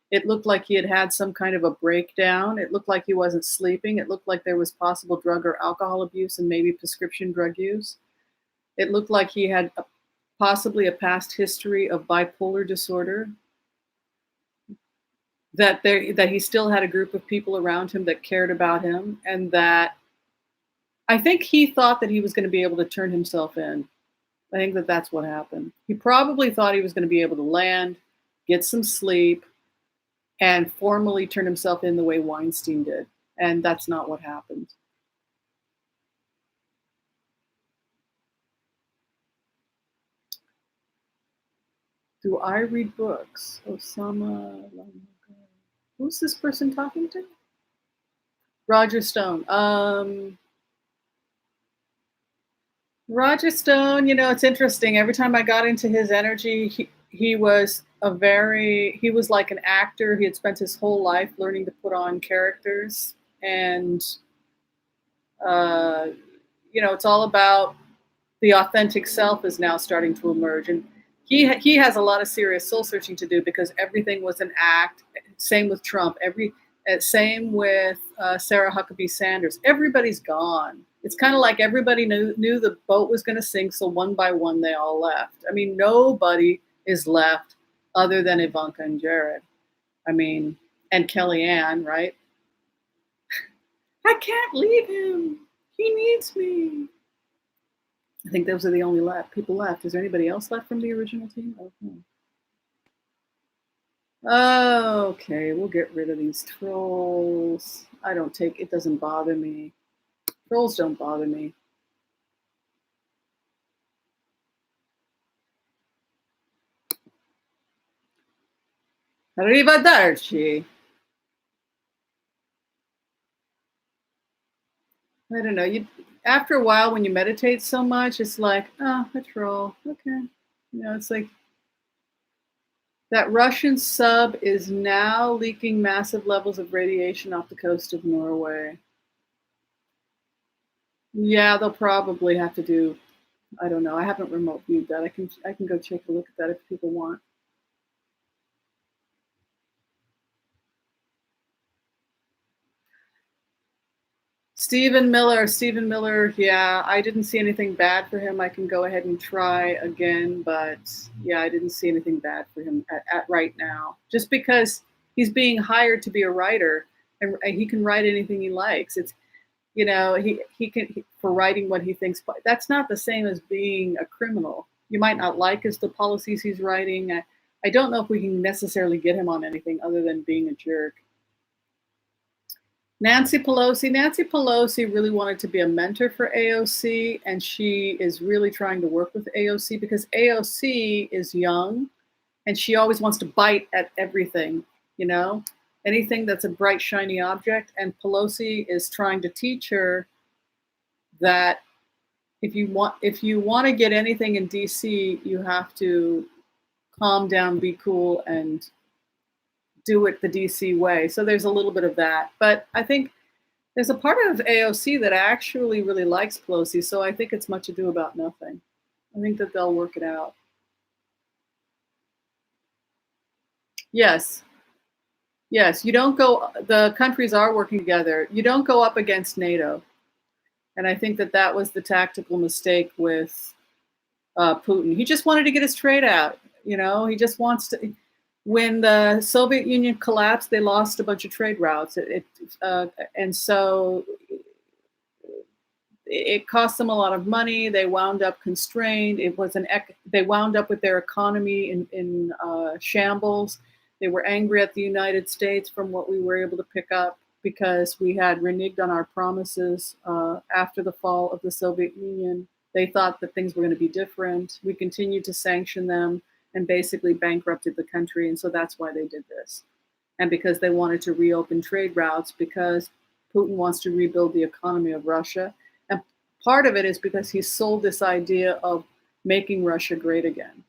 A: It looked like he had had some kind of a breakdown. It looked like he wasn't sleeping. It looked like there was possible drug or alcohol abuse and maybe prescription drug use. It looked like he had possibly a past history of bipolar disorder. That he still had a group of people around him that cared about him, and that I think he thought that he was going to be able to turn himself in. I think that that's what happened. He probably thought he was going to be able to land, get some sleep, and formally turn himself in the way Weinstein did. And that's not what happened. Do I read books? Osama. Who's this person talking to? Roger Stone. Roger Stone, it's interesting. Every time I got into his energy, he was like an actor. He had spent his whole life learning to put on characters. And, it's all about the authentic self is now starting to emerge. And he has a lot of serious soul searching to do because everything was an act. Same with Trump. Same with Sarah Huckabee Sanders. Everybody's gone. It's kind of like everybody knew the boat was going to sink, so one by one they all left. I mean, nobody is left other than Ivanka and Jared. I mean, and Kellyanne, right? I can't leave him. He needs me. I think those are the only people left. Is there anybody else left from the original team? Okay, we'll get rid of these trolls. It doesn't bother me. Trolls don't bother me. Arrivederci. I don't know. After a while, when you meditate so much, it's like, oh, a troll. Okay. It's like that Russian sub is now leaking massive levels of radiation off the coast of Norway. Yeah, they'll probably have to do, I don't know. I haven't remote viewed that. I can go take a look at that if people want. Stephen Miller, yeah, I didn't see anything bad for him. I can go ahead and try again, but yeah, I didn't see anything bad for him at right now. Just because he's being hired to be a writer, and he can write anything he likes. It's for writing what he thinks. That's not the same as being a criminal. You might not like the policies he's writing. I don't know if we can necessarily get him on anything other than being a jerk. Nancy Pelosi really wanted to be a mentor for AOC, and she is really trying to work with AOC because AOC is young and she always wants to bite at everything, anything that's a bright, shiny object. And Pelosi is trying to teach her that if you want to get anything in DC, you have to calm down, be cool, and do it the DC way. So there's a little bit of that. But I think there's a part of AOC that actually really likes Pelosi. So I think it's much ado about nothing. I think that they'll work it out. Yes. You don't go, the countries are working together. You don't go up against NATO. And I think that was the tactical mistake with Putin. He just wanted to get his trade out. He just wants to. When the Soviet Union collapsed, they lost a bunch of trade routes. And so it cost them a lot of money. They wound up constrained. They wound up with their economy in shambles. They were angry at the United States from what we were able to pick up because we had reneged on our promises after the fall of the Soviet Union. They thought that things were going to be different. We continued to sanction them and basically bankrupted the country. And so that's why they did this. And because they wanted to reopen trade routes, because Putin wants to rebuild the economy of Russia. And part of it is because he sold this idea of making Russia great again.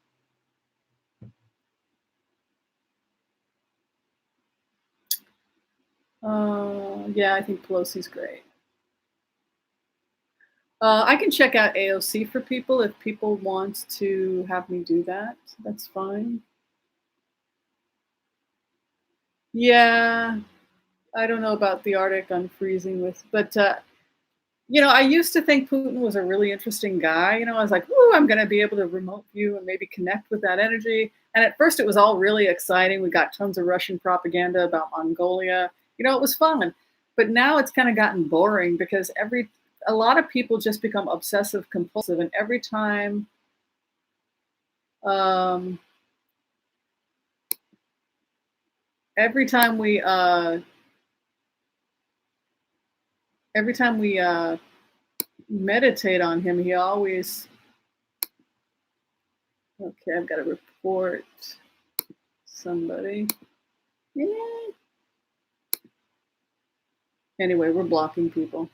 A: Yeah, I think Pelosi's great. I can check out AOC for people if people want to have me do that. That's fine. Yeah, I don't know about the Arctic unfreezing but I used to think Putin was a really interesting guy. I was like, ooh, I'm going to be able to remote view and maybe connect with that energy. And at first it was all really exciting. We got tons of Russian propaganda about Mongolia. It was fun. But now it's kind of gotten boring because a lot of people just become obsessive compulsive. And every time we meditate on him, he always, okay, I've got to report somebody. Yeah. Anyway, we're blocking people.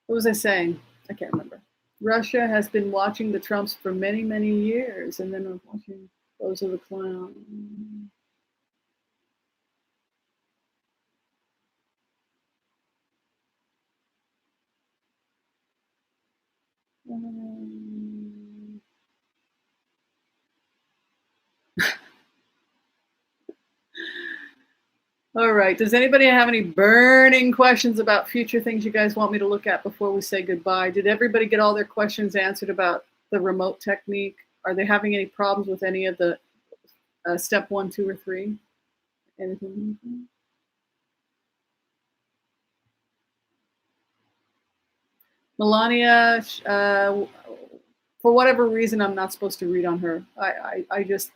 A: What was I saying? I can't remember. Russia has been watching the Trumps for many, many years, and then I'm watching those are the clowns. All right. Does anybody have any burning questions about future things you guys want me to look at before we say goodbye? Did everybody get all their questions answered about the remote technique? Are they having any problems with any of the step 1, 2, or 3? Anything? Melania, for whatever reason, I'm not supposed to read on her. I just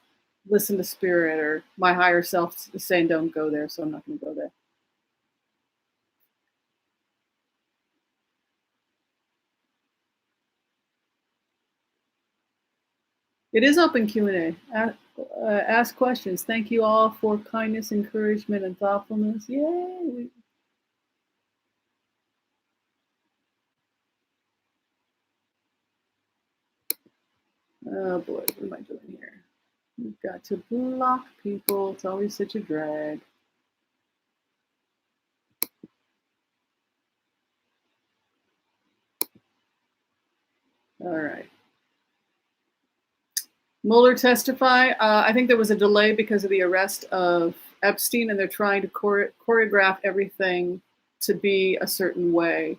A: listen to spirit or my higher self saying don't go there, so I'm not going to go there. It is open Q&A. Ask questions. Thank you all for kindness, encouragement, and thoughtfulness. Yay! Oh boy, what am I doing here? We've got to block people. It's always such a drag. All right. Mueller testify. I think there was a delay because of the arrest of Epstein, and they're trying to choreograph everything to be a certain way.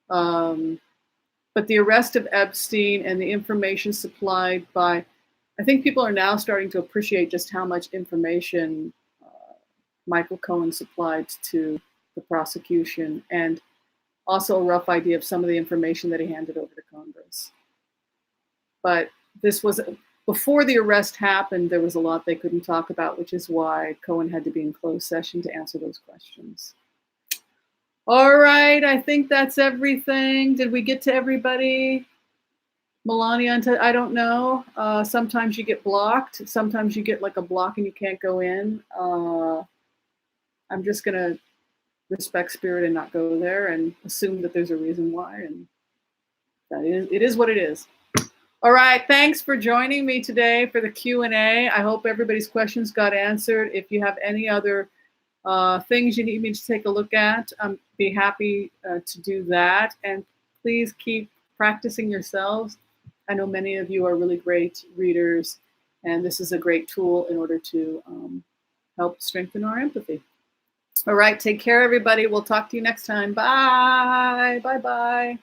A: But the arrest of Epstein and the information supplied by, I think people are now starting to appreciate just how much information Michael Cohen supplied to the prosecution, and also a rough idea of some of the information that he handed over to Congress. But this was, before the arrest happened, there was a lot they couldn't talk about, which is why Cohen had to be in closed session to answer those questions. All right, I think that's everything. Did we get to everybody? Melania, I don't know. Sometimes you get blocked. Sometimes you get like a block and you can't go in. I'm just going to respect spirit and not go there and assume that there's a reason why. And it is what it is. All right, thanks for joining me today for the Q&A. I hope everybody's questions got answered. If you have any other things you need me to take a look at, I'd be happy to do that. And please keep practicing yourselves. I know many of you are really great readers, and this is a great tool in order to help strengthen our empathy. All right, take care, everybody. We'll talk to you next time. Bye. Bye-bye.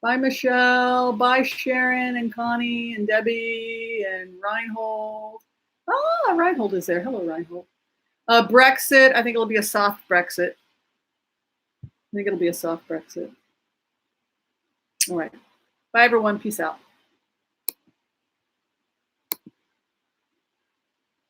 A: Bye, Michelle. Bye, Sharon and Connie and Debbie and Reinhold. Ah, Reinhold is there. Hello, Reinhold. Brexit. I think it'll be a soft Brexit. All right. Bye, everyone. Peace out.